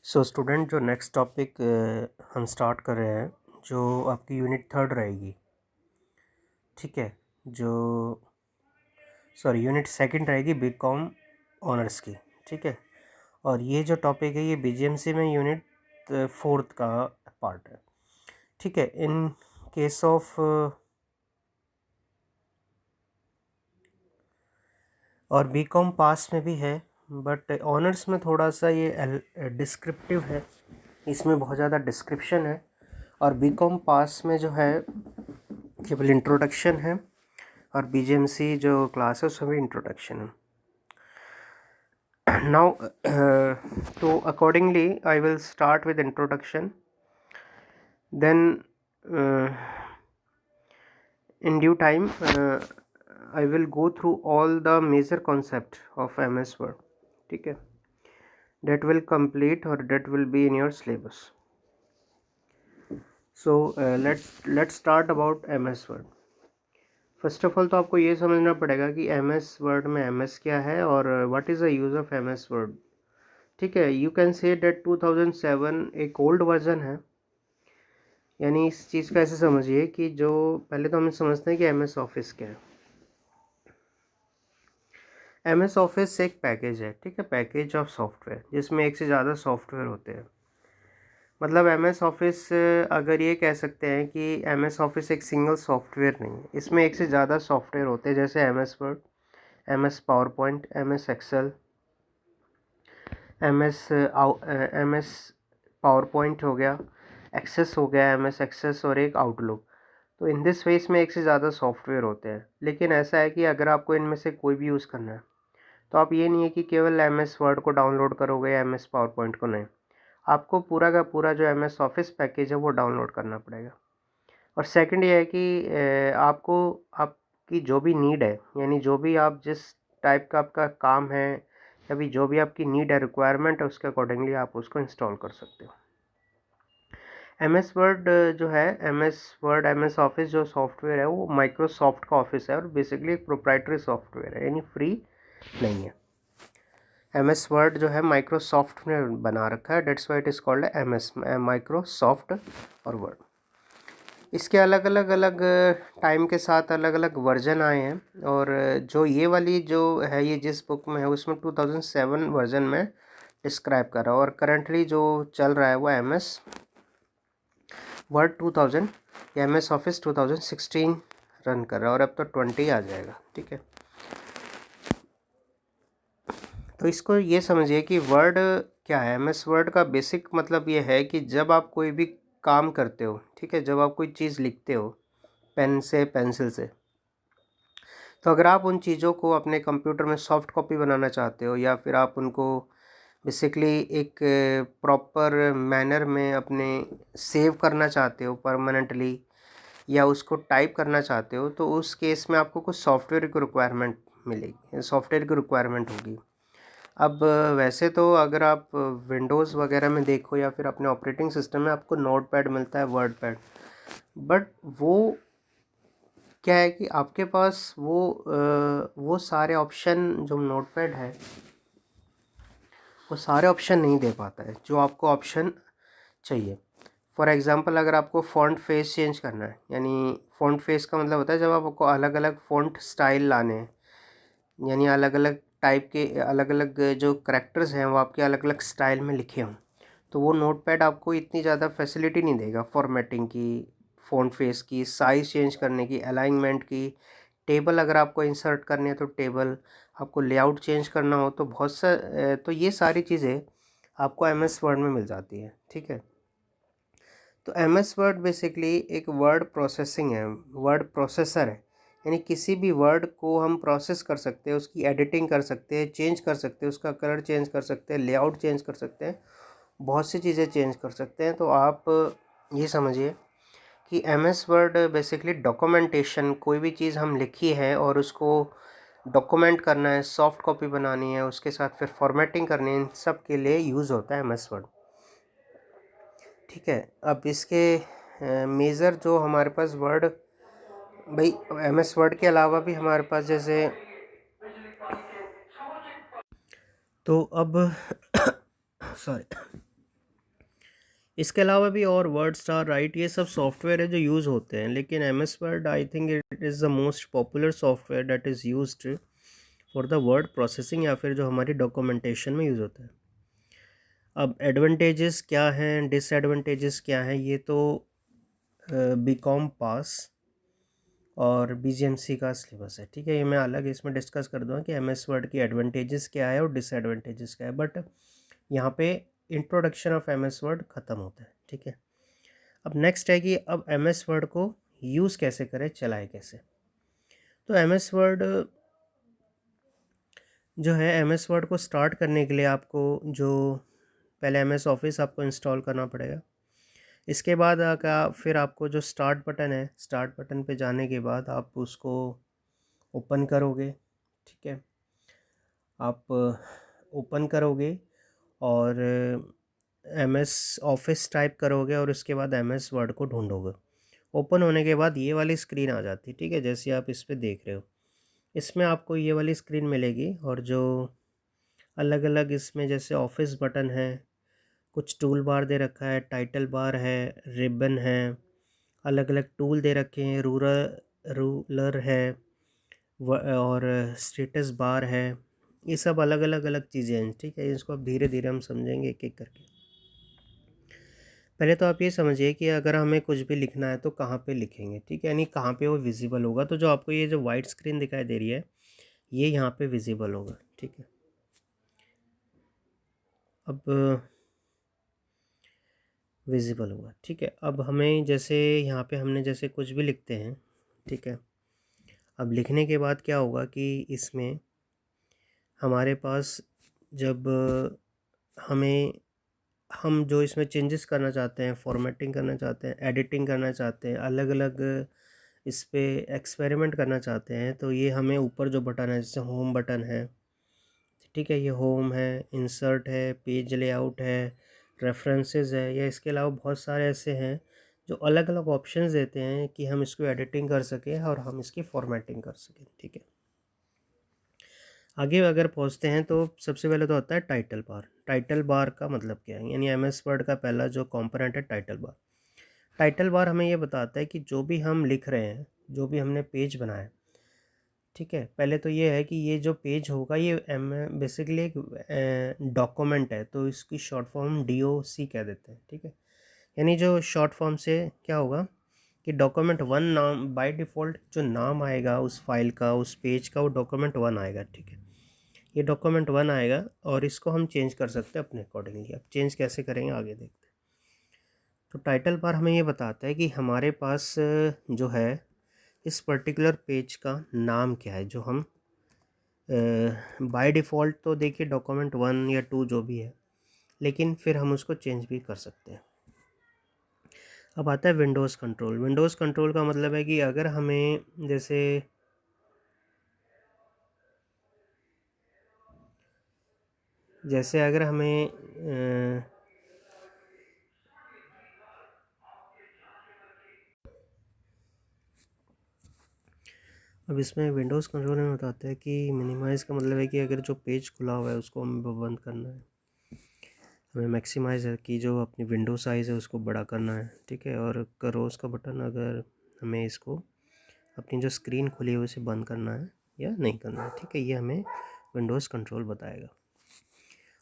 So student, जो next topic हम start कर रहे हैं, जो आपकी यूनिट 3 रहेगी, ठीक है। जो यूनिट 2 रहेगी बीकॉम ऑनर्स की, ठीक है। और ये जो टॉपिक है ये बीजीएमसी में यूनिट 4 का पार्ट है, ठीक है। इन केस ऑफ और बीकॉम पास में भी है, बट ऑनर्स में थोड़ा सा ये डिस्क्रिप्टिव है, इसमें बहुत ज़्यादा डिस्क्रिप्शन है। और बीकॉम पास में जो है केवल इंट्रोडक्शन है, और बीजीएमसी जो क्लास है उसमें भी इंट्रोडक्शन है। नाउ तो accordingly I will start with introduction, then in due time I will go through all the major concept of MS Word, ठीक है। that will complete or that will be in your syllabus. So let's start about MS Word. First of all तो आपको ये समझना पड़ेगा कि MS Word में MS क्या है और what is the use of MS Word, ठीक है। यू कैन से डेट 2007 एक ओल्ड वर्जन है, यानी इस चीज़ का ऐसे समझिए कि जो पहले तो हम समझते हैं कि MS ऑफिस क्या है। MS ऑफिस एक पैकेज है, ठीक है, पैकेज ऑफ सॉफ्टवेयर जिसमें एक से ज़्यादा सॉफ्टवेयर होते हैं। मतलब MS ऑफिस अगर ये कह सकते हैं कि MS ऑफिस एक सिंगल सॉफ्टवेयर नहीं है, इसमें एक से ज़्यादा सॉफ्टवेयर होते हैं, जैसे MS word, MS power point, MS excel, MS power point हो गया, एक्सेस हो गया, MS एक्सेस, और एक आउटलुक। तो इन दिस वे इसमें एक से ज़्यादा सॉफ्टवेयर होते हैं। लेकिन ऐसा है कि अगर आपको इनमें से कोई भी यूज़ करना है तो आप ये नहीं है कि केवल MS वर्ड को डाउनलोड करोगे या MS पावर पॉइंट को, नहीं, आपको पूरा का पूरा जो MS ऑफिस पैकेज है वो डाउनलोड करना पड़ेगा। और सेकंड ये है कि आपको आपकी जो भी नीड है, यानी जो भी आप जिस टाइप का आपका काम है या भी जो भी आपकी नीड है, रिक्वायरमेंट है, उसके अकॉर्डिंगली आप उसको इंस्टॉल कर सकते हो। MS वर्ड जो है, MS वर्ड MS ऑफिस जो सॉफ्टवेयर है वो माइक्रोसॉफ्ट का ऑफिस है और बेसिकली एक प्रोप्राइटरी सॉफ्टवेयर है, यानी फ्री नहीं है। MS वर्ड जो है माइक्रोसॉफ्ट ने बना रखा है, that's why it is called MS Microsoft और वर्ड। इसके अलग अलग टाइम के साथ अलग अलग वर्जन आए हैं, और जो ये वाली जो है ये जिस बुक में है उसमें 2007 वर्जन में डिस्क्राइब कर रहा है, और करंटली जो चल रहा है वो MS वर्ड 2000 या MS ऑफिस 2016 रन कर रहा है, और अब तो 20 आ जाएगा, ठीक है। तो इसको ये समझिए कि वर्ड क्या है। MS वर्ड का बेसिक मतलब ये है कि जब आप कोई भी काम करते हो, ठीक है, जब आप कोई चीज़ लिखते हो पेन से, पेंसिल से, तो अगर आप उन चीज़ों को अपने कंप्यूटर में सॉफ्ट कॉपी बनाना चाहते हो, या फिर आप उनको बेसिकली एक प्रॉपर मैनर में अपने सेव करना चाहते हो परमानेंटली, या उसको टाइप करना चाहते हो, तो उस केस में आपको कुछ सॉफ्टवेयर की रिक्वायरमेंट मिलेगी, सॉफ्टवेयर की रिक्वायरमेंट होगी। अब वैसे तो अगर आप विंडोज़ वगैरह में देखो या फिर अपने ऑपरेटिंग सिस्टम में आपको नोटपैड मिलता है, वर्ड पैड, बट वो क्या है कि आपके पास वो सारे ऑप्शन जो नोटपैड है वो सारे ऑप्शन नहीं दे पाता है जो आपको ऑप्शन चाहिए। फॉर एग्ज़ाम्पल, अगर आपको फ़ॉन्ट फेस चेंज करना है, यानी फ़ॉन्ट फेस का मतलब होता है जब आपको अलग अलग फ़ॉन्ट स्टाइल लाने हैं, यानी अलग अलग टाइप के अलग अलग जो करैक्टर्स हैं वो आपके अलग अलग स्टाइल में लिखे हों, तो वो नोटपैड आपको इतनी ज़्यादा फैसिलिटी नहीं देगा फॉर्मेटिंग की, फ़ॉन्ट फेस की, साइज़ चेंज करने की, अलाइनमेंट की, टेबल अगर आपको इंसर्ट करनी है तो टेबल, आपको लेआउट चेंज करना हो तो बहुत सा तो ये सारी चीज़ें आपको MS वर्ड में मिल जाती है, ठीक है। तो MS वर्ड बेसिकली एक वर्ड प्रोसेसिंग है, वर्ड प्रोसेसर है, यानी किसी भी वर्ड को हम प्रोसेस कर सकते हैं, उसकी एडिटिंग कर सकते हैं, चेंज कर सकते हैं, उसका कलर चेंज कर सकते हैं, लेआउट चेंज कर सकते हैं, बहुत सी चीज़ें चेंज कर सकते हैं। तो आप ये समझिए कि MS वर्ड बेसिकली डॉक्यूमेंटेशन, कोई भी चीज़ हम लिखी है और उसको डॉक्यूमेंट करना है, सॉफ्ट कॉपी बनानी है, उसके साथ फिर फॉर्मेटिंग करनी है, इन सब के लिए यूज़ होता है MS वर्ड, ठीक है। अब इसके मेजर जो हमारे पास वर्ड, भाई MS वर्ड के अलावा भी हमारे पास जैसे, तो अब सॉरी इसके अलावा भी और वर्ड स्टार राइट ये सब सॉफ्टवेयर है जो यूज़ होते हैं, लेकिन M S word I think it is the most popular software that is used for the word processing, या फिर जो हमारी डॉक्यूमेंटेशन में यूज़ होता है। अब एडवांटेजेस क्या हैं, डिसएडवांटेजेस क्या हैं, ये तो बीकॉम पास और बीजीएमसी का सिलेबस है, ठीक है। ये मैं अलग इसमें डिस्कस कर दूँगा कि एमएस वर्ड की एडवांटेजेस क्या है और डिसएडवांटेजेस क्या है, बट यहाँ पे इंट्रोडक्शन ऑफ एमएस वर्ड ख़त्म होता है, ठीक है। अब नेक्स्ट है कि अब एमएस वर्ड को यूज़ कैसे करें, चलाए कैसे। तो एमएस वर्ड जो है, एमएस वर्ड को स्टार्ट करने के लिए आपको जो पहले एमएस ऑफिस आपको इंस्टॉल करना पड़ेगा। इसके बाद फिर आपको जो स्टार्ट बटन है, स्टार्ट बटन पे जाने के बाद आप उसको ओपन करोगे, ठीक है। आप ओपन करोगे और एमएस ऑफिस टाइप करोगे और उसके बाद एमएस वर्ड को ढूंढोगे। ओपन होने के बाद ये वाली स्क्रीन आ जाती है, ठीक है, जैसे आप इस पे देख रहे हो। इसमें आपको ये वाली स्क्रीन मिलेगी और जो अलग अलग इसमें जैसे ऑफिस बटन है, कुछ टूल बार दे रखा है, टाइटल बार है, रिबन है, अलग अलग टूल दे रखे हैं, रूलर है और स्टेटस बार है। ये सब अलग अलग अलग चीज़ें हैं, ठीक है। इसको अब धीरे धीरे हम समझेंगे एक एक करके। पहले तो आप ये समझिए कि अगर हमें कुछ भी लिखना है तो कहाँ पे लिखेंगे, ठीक है, यानी कहाँ पे वो विजिबल होगा। तो जो आपको ये जो वाइट स्क्रीन दिखाई दे रही है, ये यहाँ पे विजिबल होगा, ठीक है। अब विजिबल होगा, ठीक है। अब हमें जैसे यहाँ पे हमने जैसे कुछ भी लिखते हैं, ठीक है। अब लिखने के बाद क्या होगा कि इसमें हमारे पास जब हमें हम जो इसमें चेंजेस करना चाहते हैं, फॉर्मेटिंग करना चाहते हैं, एडिटिंग करना चाहते हैं, अलग अलग इस पे एक्सपेरिमेंट करना चाहते हैं, तो ये हमें ऊपर जो बटन है, जैसे होम बटन है, ठीक है, ये होम है, इंसर्ट है, पेज लेआउट है, रेफरेंसेस है, या इसके अलावा बहुत सारे ऐसे हैं जो अलग अलग ऑप्शंस देते हैं कि हम इसको एडिटिंग कर सकें और हम इसकी फॉर्मेटिंग कर सकें, ठीक है। आगे अगर पहुंचते हैं तो सबसे पहले तो होता है टाइटल बार। टाइटल बार का मतलब क्या है, यानी एमएस वर्ड का पहला जो कंपोनेंट है टाइटल बार। टाइटल बार हमें ये बताता है कि जो भी हम लिख रहे हैं, जो भी हमने पेज बनाया, ठीक है, पहले तो ये है कि ये जो पेज होगा ये बेसिकली एक डॉक्यूमेंट है, तो इसकी शॉर्ट फॉर्म डीओसी कह देते हैं, ठीक है। यानी जो शॉर्ट फॉर्म से क्या होगा कि डॉक्यूमेंट वन नाम बाय डिफ़ॉल्ट जो नाम आएगा उस फाइल का, उस पेज का, वो डॉक्यूमेंट वन आएगा, ठीक है। ये डॉक्यूमेंट वन आएगा और इसको हम चेंज कर सकते हैं अपने अकॉर्डिंगली। अब चेंज कैसे करेंगे आगे देखते हैं। तो टाइटल बार हमें ये बताता है कि हमारे पास जो है इस पर्टिकुलर पेज का नाम क्या है, जो हम बाय डिफ़ॉल्ट तो देखिए डॉक्यूमेंट वन या टू जो भी है, लेकिन फिर हम उसको चेंज भी कर सकते हैं। अब आता है विंडोज़ कंट्रोल। विंडोज़ कंट्रोल का मतलब है कि अगर हमें जैसे अगर हमें अब इसमें विंडोज़ कंट्रोल में बताता है कि मिनिमाइज़ का मतलब है कि अगर जो पेज खुला हुआ है उसको हमें बंद करना है। हमें मैक्सिमाइज़ है कि जो अपनी विंडो साइज़ है उसको बड़ा करना है, ठीक है। और क्रोस का बटन अगर हमें इसको अपनी जो स्क्रीन खुली है उसे बंद करना है या नहीं करना है, ठीक है, ये हमें विंडोज़ कंट्रोल बताएगा।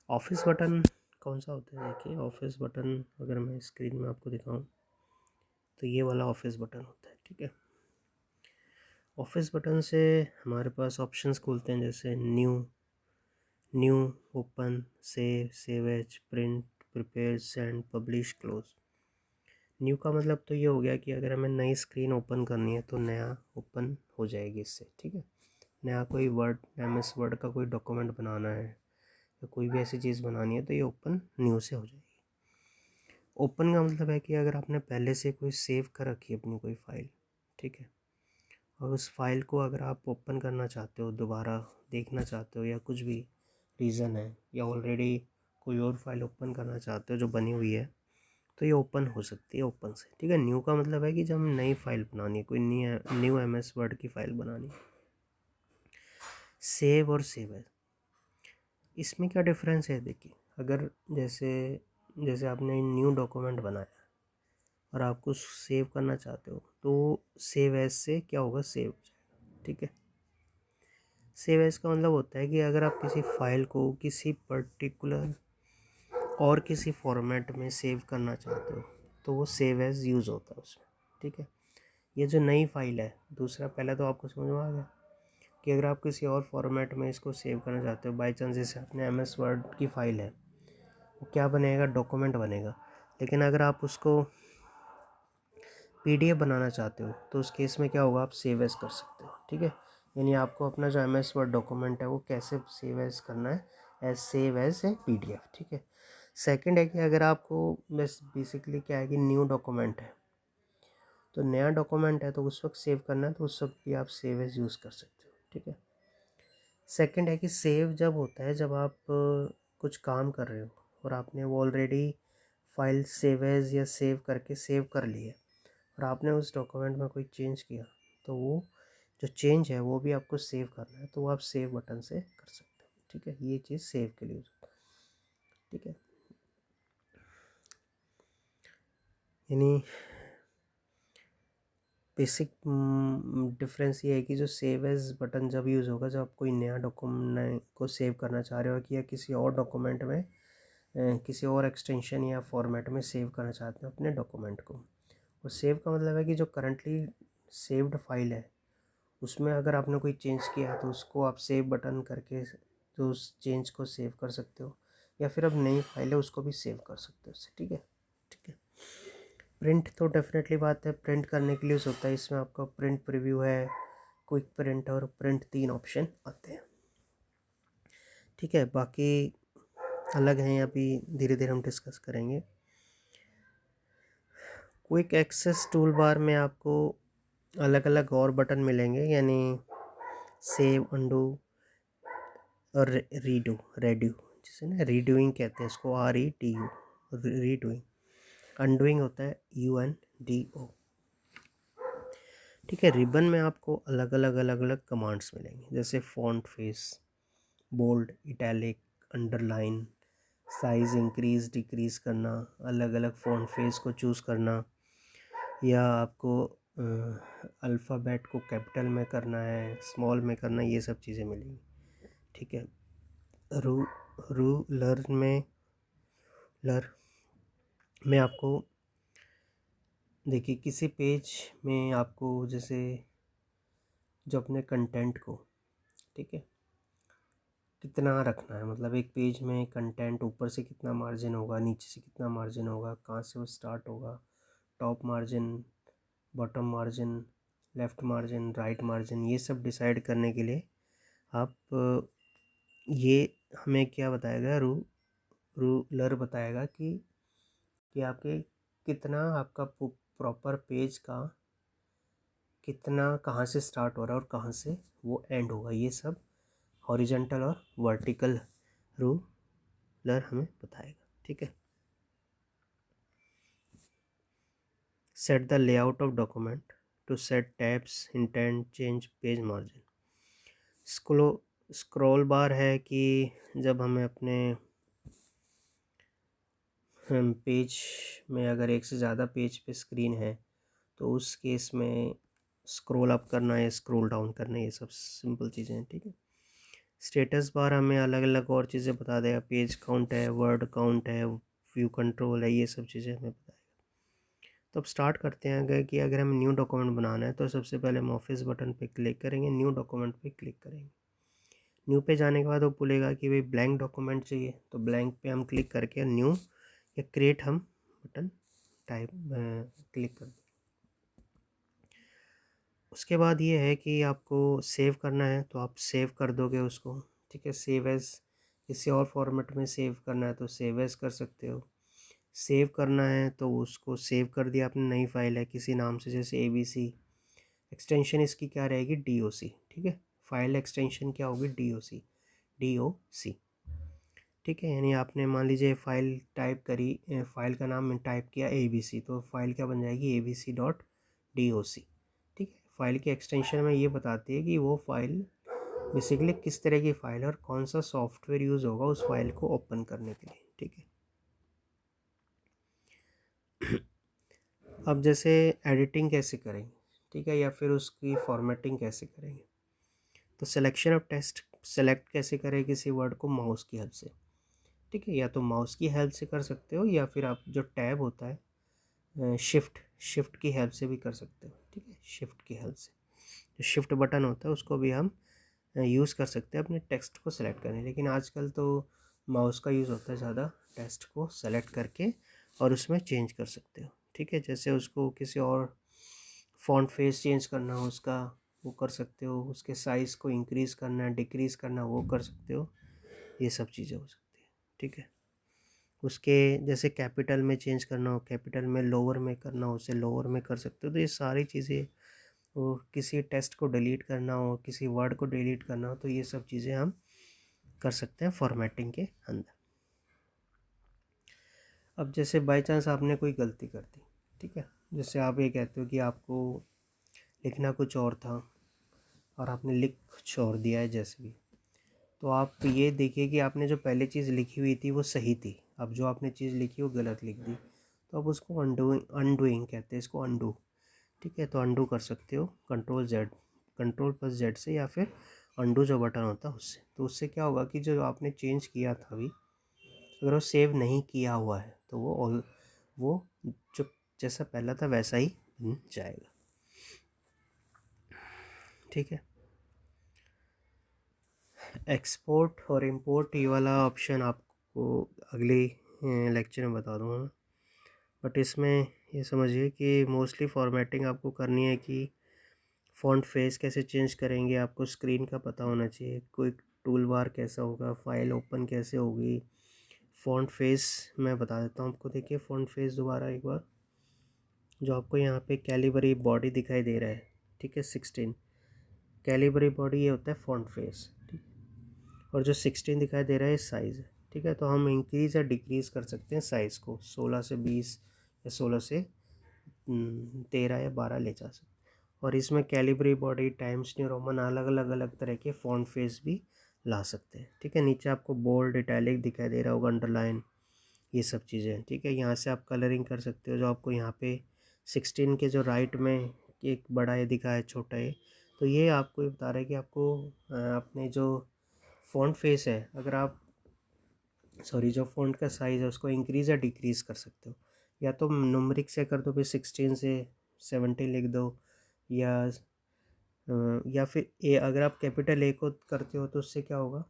ऑफिस बटन कौन सा होता है, देखिए ऑफिस बटन अगर मैं स्क्रीन में आपको दिखाऊं तो ये वाला ऑफिस बटन होता है, ठीक है। ऑफिस बटन से हमारे पास ऑप्शंस खुलते हैं, जैसे new, open, save as, print, prepare, send, publish, close. New का मतलब तो ये हो गया कि अगर हमें नई स्क्रीन ओपन करनी है तो नया ओपन हो जाएगी इससे, ठीक है। नया कोई वर्ड, एमएस वर्ड का कोई डॉक्यूमेंट बनाना है या कोई भी ऐसी चीज़ बनानी है तो ये ओपन न्यू से हो जाएगी। ओपन का मतलब है कि अगर आपने पहले से कोई सेव कर रखी है अपनी कोई फ़ाइल, ठीक है, और उस फाइल को अगर आप ओपन करना चाहते हो, दोबारा देखना चाहते हो, या कुछ भी रीज़न है, या ऑलरेडी कोई और फाइल ओपन करना चाहते हो जो बनी हुई है, तो ये ओपन हो सकती है ओपन से, ठीक है। न्यू का मतलब है कि जब हम नई फाइल बनानी है, कोई न्यू एमएस वर्ड की फ़ाइल बनानी है। सेव और सेव है, इसमें क्या डिफरेंस है, देखिए अगर जैसे जैसे आपने न्यू डॉक्यूमेंट बनाया और आपको सेव करना चाहते हो तो सेव एज से क्या होगा, सेव हो जाएगा। ठीक है, सेव एज का मतलब होता है कि अगर आप किसी फाइल को किसी पर्टिकुलर और किसी फॉर्मेट में सेव करना चाहते हो तो वो सेव एज यूज़ होता है उसमें। ठीक है, ये जो नई फाइल है, दूसरा पहले तो आपको समझ में आ गया कि अगर आप किसी और फॉर्मेट में इसको सेव करना चाहते हो, बाई चांस जैसे अपने एम एस वर्ड की फ़ाइल है, वो क्या बनेगा, डॉक्यूमेंट बनेगा। लेकिन अगर आप उसको PDF बनाना चाहते हो तो उस केस में क्या होगा, आप सेव एज कर सकते हो। ठीक है, यानी आपको अपना जो एम एस वर्ड डॉक्यूमेंट है वो कैसे सेव एज करना है, as save as a PDF। ठीक है, सेकंड है कि अगर आपको बस बेसिकली क्या है कि न्यू डॉक्यूमेंट है, तो नया डॉक्यूमेंट है तो उस वक्त सेव करना है तो उस वक्त भी आप सेव एज यूज़ कर सकते हो। ठीक है, सेकंड है कि सेव जब होता है जब आप कुछ काम कर रहे हो और आपने वो ऑलरेडी फाइल सेव एज या सेव करके सेव कर ली है और आपने उस डॉक्यूमेंट में कोई चेंज किया तो वो जो चेंज है वो भी आपको सेव करना है तो वो आप सेव बटन से कर सकते हो। ठीक है, ये चीज़ सेव के लिए। ठीक है, यानी बेसिक डिफरेंस ये है कि जो सेव एज बटन जब यूज़ होगा जब आप कोई नया डॉक्यूमेंट को सेव करना चाह रहे हो कि या किसी और डॉक्यूमेंट में किसी और एक्सटेंशन या फॉर्मेट में सेव करना चाहते हो अपने डॉक्यूमेंट को। और सेव का मतलब है कि जो करंटली सेव्ड फाइल है उसमें अगर आपने कोई चेंज किया है तो उसको आप सेव बटन करके जो उस चेंज को सेव कर सकते हो, या फिर अब नई फाइल है उसको भी सेव कर सकते हो उससे। ठीक है, ठीक है। प्रिंट तो डेफिनेटली बात है, प्रिंट करने के लिए यूज़ होता है। इसमें आपका प्रिंट प्रीव्यू है, क्विक प्रिंट और प्रिंट, 3 ऑप्शन आते हैं। ठीक है, बाकी अलग हैं, अभी धीरे धीरे हम डिस्कस करेंगे। क्विक एक्सेस टूल बार में आपको अलग अलग और बटन मिलेंगे, यानी सेव, अंडू और रेड्यू, जिसे ना रीडूइंग कहते हैं, इसको REDU, रीडूइंग। अंडूइंग होता है UNDO। ठीक है, रिबन में आपको अलग अलग कमांड्स मिलेंगे, जैसे font face, bold, italic, underline, size increase decrease करना, अलग अलग फॉन्ट फेस को चूज़ करना, या आपको अल्फ़ाबेट को कैपिटल में करना है, स्मॉल में करना है, ये सब चीज़ें मिलेंगी। ठीक है, रूलर में आपको देखिए किसी पेज में आपको जैसे जो अपने कंटेंट को, ठीक है, कितना रखना है, मतलब एक पेज में कंटेंट ऊपर से कितना मार्जिन होगा, नीचे से कितना मार्जिन होगा, कहाँ से वो स्टार्ट होगा, top margin, bottom margin, left margin, right margin, ये सब डिसाइड करने के लिए आप ये हमें क्या बताएगा, रूलर बताएगा कि आपके कितना आपका प्रॉपर पेज का कितना कहाँ से स्टार्ट हो रहा है और कहाँ से वो एंड होगा, ये सब हॉरिजॉन्टल और वर्टिकल रूलर हमें बताएगा। ठीक है, set the layout of document to set tabs, indent, change page margin. Scroll bar है कि जब हमें अपने पेज में अगर एक से ज़्यादा पेज पे स्क्रीन है तो उस केस में स्क्रॉल अप करना है, स्क्रॉल डाउन करना है, ये सब सिंपल चीज़ें हैं। ठीक है, स्टेटस बार हमें अलग अलग और चीज़ें बता देगा, पेज काउंट है, वर्ड काउंट है, व्यू कंट्रोल है, ये सब चीज़ें हमें बताएगा। तो अब स्टार्ट करते हैं। कि अगर हमें न्यू डॉक्यूमेंट बनाना है तो सबसे पहले हम ऑफिस बटन पे क्लिक करेंगे, न्यू डॉक्यूमेंट पे क्लिक करेंगे। न्यू पे जाने के बाद वो बोलेगा कि भाई ब्लैंक डॉक्यूमेंट चाहिए, तो ब्लैंक पे हम क्लिक करके न्यू या क्रिएट हम बटन टाइप क्लिक कर। उसके बाद ये है कि आपको सेव करना है तो आप सेव कर दोगे उसको। ठीक है, सेव एज, किसी और फॉर्मेट में सेव करना है तो सेव एज कर सकते हो। सेव करना है तो उसको सेव कर दिया आपने, नई फाइल है किसी नाम से, जैसे ABC, एक्सटेंशन इसकी क्या रहेगी, DOC। ठीक है, फाइल एक्सटेंशन क्या होगी, DOC। ठीक है, यानी आपने मान लीजिए फाइल टाइप करी, फाइल का नाम टाइप किया ABC, तो फाइल क्या बन जाएगी, ABC.doc। ठीक है, फाइल की एक्सटेंशन में ये बताती है कि वो फाइल बेसिकली किस तरह की फ़ाइल है और कौन सा सॉफ्टवेयर यूज़ होगा उस फाइल को ओपन करने के लिए। ठीक है, अब जैसे एडिटिंग कैसे करेंगे, ठीक है, या फिर उसकी फॉर्मेटिंग कैसे करेंगे, तो सिलेक्शन ऑफ टेक्स्ट सेलेक्ट कैसे करें किसी वर्ड को, माउस की हेल्प से, ठीक है, या तो माउस की हेल्प से कर सकते हो या फिर आप जो टैब होता है शिफ्ट शिफ्ट की हेल्प से भी कर सकते हो, ठीक है, शिफ्ट की हेल्प से जो शिफ्ट बटन होता है उसको भी हम यूज़ कर सकते हैं अपने टेक्स्ट को सेलेक्ट करने, लेकिन आजकल तो माउस का यूज़ होता है ज़्यादा, टेक्स्ट को सेलेक्ट करके और उसमें चेंज कर सकते हो, ठीक है, जैसे उसको किसी और फ़ॉन्ट फेस चेंज करना हो उसका, वो कर सकते हो, उसके साइज़ को इंक्रीज़ करना है डिक्रीज़ करना वो कर सकते हो, ये सब चीज़ें हो सकती है, ठीक है। उसके जैसे कैपिटल में चेंज करना हो, कैपिटल में लोअर में करना हो उसे लोअर में कर सकते हो, तो ये सारी चीज़ें, वो किसी टेक्स्ट को डिलीट करना हो, किसी वर्ड को डिलीट करना हो, तो ये सब चीज़ें हम कर सकते हैं फॉर्मेटिंग के अंदर। अब जैसे बाई चांस आपने कोई गलती कर दी, ठीक है, जैसे आप ये कहते हो कि आपको लिखना कुछ और था और आपने लिख कुछ और दिया है जैसे भी, तो आप ये देखिए कि आपने जो पहले चीज़ लिखी हुई थी वो सही थी, अब जो आपने चीज़ लिखी वो गलत लिख दी, तो आप उसको अनडूइंग कहते हैं इसको, अनडू, ठीक है, तो अनडू कर सकते हो कंट्रोल+Z से, या फिर अनडू जो बटन होता है उससे, तो उससे क्या होगा कि जो आपने चेंज किया था अभी, अगर वो सेव नहीं किया हुआ है तो वो जो जैसा पहला था वैसा ही बन जाएगा, ठीक है। एक्सपोर्ट और इंपोर्ट ये वाला ऑप्शन आपको अगले लेक्चर में बता दूँगा, बट इसमें ये समझिए कि मोस्टली फॉर्मेटिंग आपको करनी है कि फ़ॉन्ट फेस कैसे चेंज करेंगे, आपको स्क्रीन का पता होना चाहिए, कोई टूल बार कैसा होगा, फाइल ओपन कैसे होगी, फ़ॉन्ट फेस मैं बता देता हूँ आपको, देखिए फ़ॉन्ट फेस दोबारा एक बार, जो आपको यहाँ पे कैलिबरी बॉडी दिखाई दे रहा है, ठीक है, 16 कैलिबरी बॉडी ये होता है फ़ॉन्ट फेस, ठीक, और जो 16 दिखाई दे रहा है साइज़, ठीक है, तो हम इंक्रीज़ या डिक्रीज़ कर सकते हैं साइज़ को, 16 से 20 या 16 से 13 या 12 ले जा सकते हैं, और इसमें Calibri body times new Roman अलग तरह के फ़ॉन्ट फेस भी ला सकते हैं, ठीक है। नीचे आपको बोल्ड इटैलिक दिखाई दे रहा होगा, अंडरलाइन, ये सब चीज़ें, ठीक है। यहाँ से आप कलरिंग कर सकते हो, जो आपको यहाँ पे 16 के जो राइट में एक बड़ा ये दिखा है छोटा ये, तो ये आपको ये बता रहा है कि आपको अपने जो फ़ॉन्ट फेस है, अगर आप जो फ़ॉन्ट का साइज़ है उसको इंक्रीज़ या डिक्रीज़ कर सकते हो, या तो न्यूमेरिक से कर दो, फिर 16 से 17 लिख दो, या या फिर ए, अगर आप कैपिटल ए को करते हो तो उससे क्या होगा,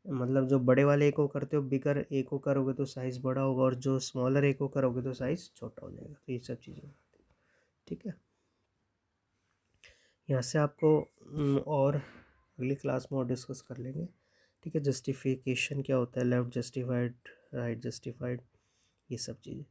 मतलब जो बड़े वाले ए को करते हो, बिगर ए को करोगे तो साइज़ बड़ा होगा, और जो स्मॉलर ए को करोगे तो साइज़ छोटा हो जाएगा, तो ये सब चीज़ें, ठीक है। यहाँ से आपको और अगली क्लास में और डिस्कस कर लेंगे, ठीक है। जस्टिफिकेशन क्या होता है, लेफ़्ट जस्टिफाइड, राइट जस्टिफाइड, ये सब चीज़ें।